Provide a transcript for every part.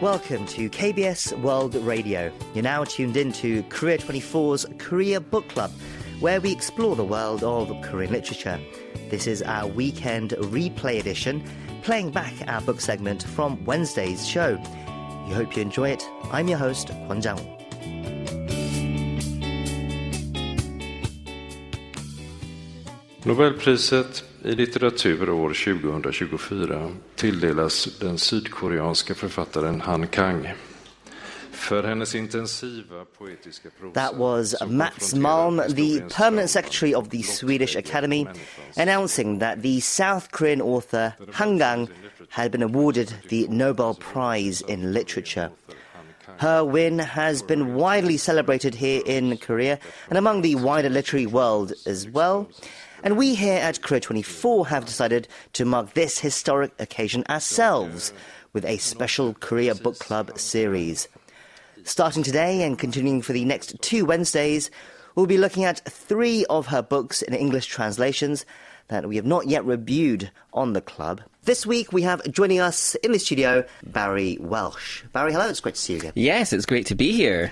Welcome to KBS World Radio. You're now tuned in to Korea24's Korea Book Club, where we explore the world of Korean literature. This is our weekend replay edition, playing back our book segment from Wednesday's show. We hope you enjoy it. I'm your host, Kwon Jang-woo. Nobelpriset i litteratur år 2024 tilldelas den sydkoreanska författaren Han Kang för hennes intensiva poetiska prosa. That was Mats Malm, the permanent secretary of the Swedish Academy, announcing that the South Korean author Han Kang had been awarded the Nobel Prize in Literature. Her win has been widely celebrated here in Korea and among the wider literary world as well. And we here at Korea24 have decided to mark this historic occasion ourselves with a special Korea Book Club series. Starting today and continuing for the next 2 Wednesdays, we'll be looking at 3 of her books in English translations that we have not yet reviewed on the club. This week we have joining us in the studio Barry Welsh. Barry, hello, it's great to see you again. Yes, it's great to be here.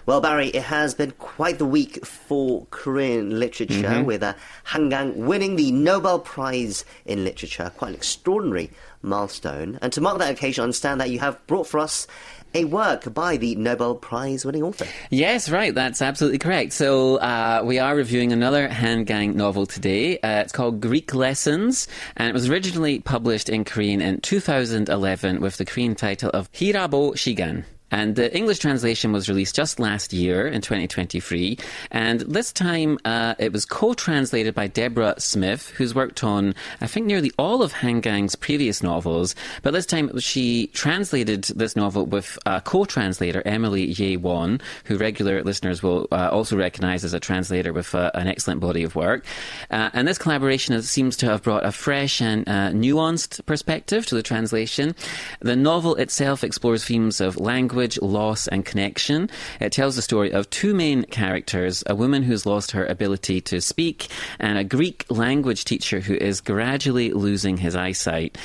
Well, Barry, it has been quite the week for Korean literature, with Han Kang winning the Nobel Prize in Literature, quite an extraordinary milestone. And to mark that occasion, I understand that you have brought for us a work by the Nobel Prize-winning author. Yes, right, that's absolutely correct. So we are reviewing another Han Kang novel today. It's called Greek Lessons, and it was originally published in Korean in 2011 with the Korean title of Hirabo Shigan. And the English translation was released just last year in 2023. And this time it was co-translated by Deborah Smith, who's worked on, I think, nearly all of Han Kang's previous novels. But this time she translated this novel with co-translator Emily Ye Won, who regular listeners will also recognise as a translator with an excellent body of work. And this collaboration seems to have brought a fresh and nuanced perspective to the translation. The novel itself explores themes of language, loss and connection. It tells the story of 2 main characters, a woman who's lost her ability to speak and a Greek language teacher who is gradually losing his eyesight.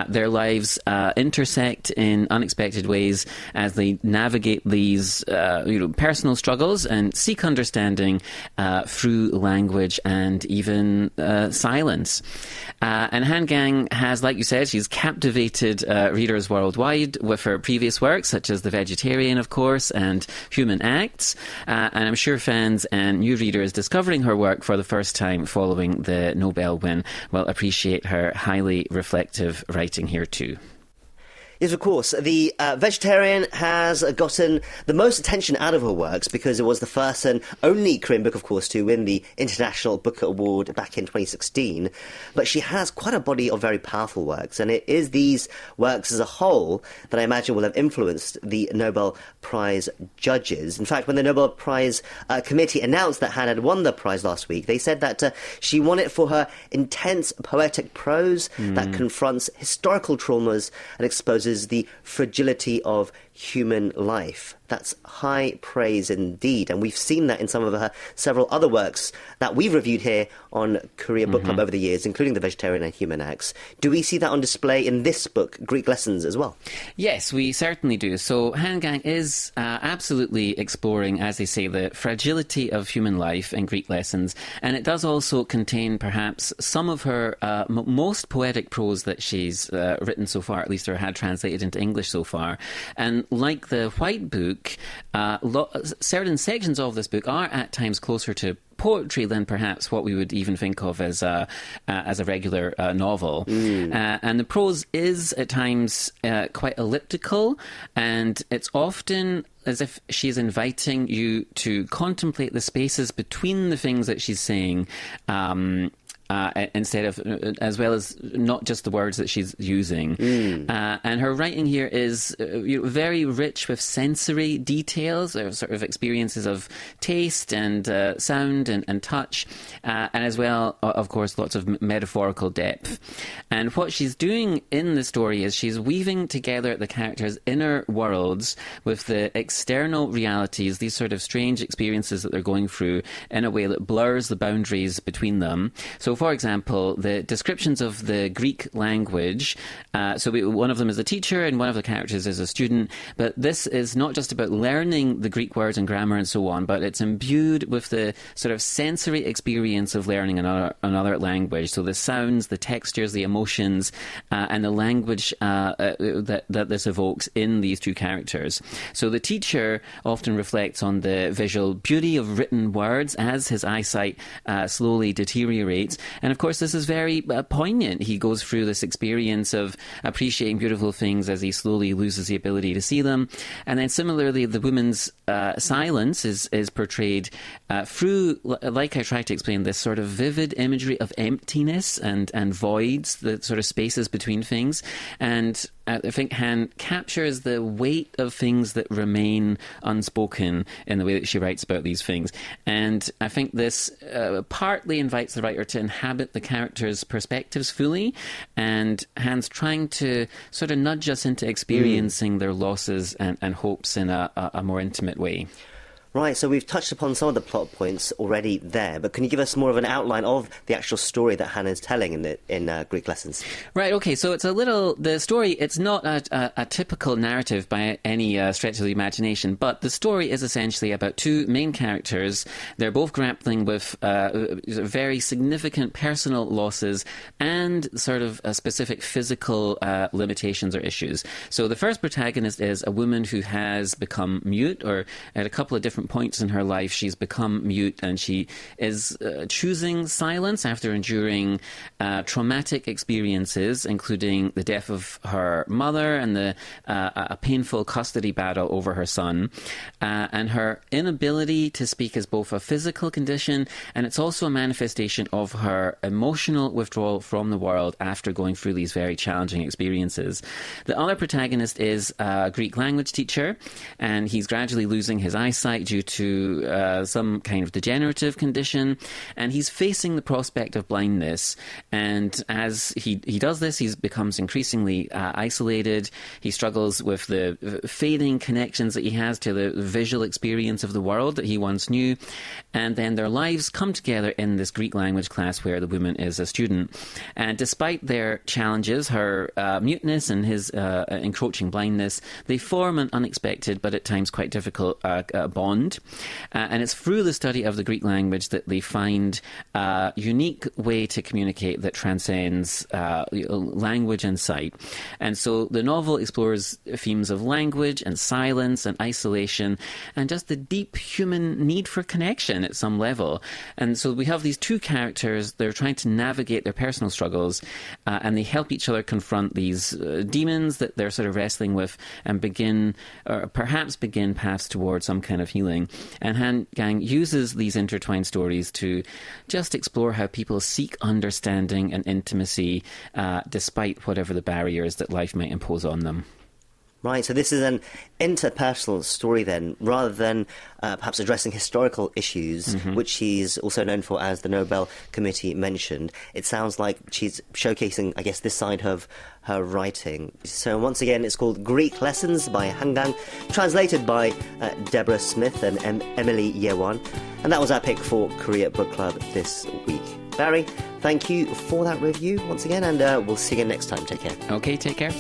Their lives intersect in unexpected ways as they navigate these personal struggles and seek understanding through language and even silence. And Han Kang has, like you said, she's captivated readers worldwide with her previous works, such as The Vegetarian, of course, and Human Acts. And I'm sure fans and new readers discovering her work for the first time following the Nobel win will appreciate her highly reflective writing here too. Yes, of course. The Vegetarian has gotten the most attention out of her works because it was the first and only Korean book, of course, to win the International Book Award back in 2016. But she has quite a body of very powerful works, and it is these works as a whole that I imagine will have influenced the Nobel Prize judges. In fact, when the Nobel Prize committee announced that Han had won the prize last week, they said that she won it for her intense poetic prose that confronts historical traumas and exposes the fragility of human life. That's high praise indeed, and we've seen that in some of her several other works that we've reviewed here on Korea Book Club over the years, including The Vegetarian and Human Acts. Do we see that on display in this book, Greek Lessons, as well? Yes, we certainly do. So Han Kang is absolutely exploring, as they say, the fragility of human life in Greek Lessons, and it does also contain perhaps some of her most poetic prose that she's written so far, at least or had translated into English so far. And like the White Book, certain sections of this book are at times closer to poetry than perhaps what we would even think of as a regular novel. And the prose is at times quite elliptical, and it's often as if she's inviting you to contemplate the spaces between the things that she's saying, instead of, as well as not just the words that she's using. And her writing here is very rich with sensory details, or sort of experiences of taste and sound and touch, and as well, of course, lots of metaphorical depth. And what she's doing in the story is she's weaving together the characters' inner worlds with the external realities, these sort of strange experiences that they're going through, in a way that blurs the boundaries between them. So for example, the descriptions of the Greek language, one of them is a teacher and one of the characters is a student, but this is not just about learning the Greek words and grammar and so on, but it's imbued with the sort of sensory experience of learning another language. So the sounds, the textures, the emotions, and the language that this evokes in these two characters. So the teacher often reflects on the visual beauty of written words as his eyesight slowly deteriorates. And of course, this is very poignant. He goes through this experience of appreciating beautiful things as he slowly loses the ability to see them. And then similarly, the woman's silence is portrayed through, like I tried to explain, this sort of vivid imagery of emptiness and voids, the sort of spaces between things. And I think Han captures the weight of things that remain unspoken in the way that she writes about these things. And I think this partly invites the writer to inhabit the characters' perspectives fully, and Han's trying to sort of nudge us into experiencing their losses and hopes in a more intimate way. Right, so we've touched upon some of the plot points already there, but can you give us more of an outline of the actual story that Hannah is telling in Greek Lessons? Right, okay, so the story, it's not a typical narrative by any stretch of the imagination, but the story is essentially about two main characters. They're both grappling with very significant personal losses and sort of specific physical limitations or issues. So the first protagonist is a woman who has become mute, or at a couple of different points in her life she's become mute, and she is choosing silence after enduring traumatic experiences, including the death of her mother and a painful custody battle over her son. And her inability to speak is both a physical condition, and it's also a manifestation of her emotional withdrawal from the world after going through these very challenging experiences. The other protagonist is a Greek language teacher, and he's gradually losing his eyesight due to some kind of degenerative condition, and he's facing the prospect of blindness. And as he does this, he becomes increasingly isolated. He struggles with the fading connections that he has to the visual experience of the world that he once knew. And then their lives come together in this Greek language class where the woman is a student. And despite their challenges, her muteness and his encroaching blindness, they form an unexpected but at times quite difficult bond. And it's through the study of the Greek language that they find a unique way to communicate that transcends language and sight. And so the novel explores themes of language and silence and isolation and just the deep human need for connection at some level. And so we have these two characters. They're trying to navigate their personal struggles, and they help each other confront these demons that they're sort of wrestling with and begin paths towards some kind of healing. And Han Kang uses these intertwined stories to just explore how people seek understanding and intimacy despite whatever the barriers that life might impose on them. Right, so this is an interpersonal story then, rather than perhaps addressing historical issues, which she's also known for, as the Nobel Committee mentioned. It sounds like she's showcasing, I guess, this side of her writing. So once again, it's called Greek Lessons by Han Kang, translated by Deborah Smith and Emily Yewan. And that was our pick for Korea Book Club this week. Barry, thank you for that review once again, and we'll see you again next time. Take care. Okay, take care.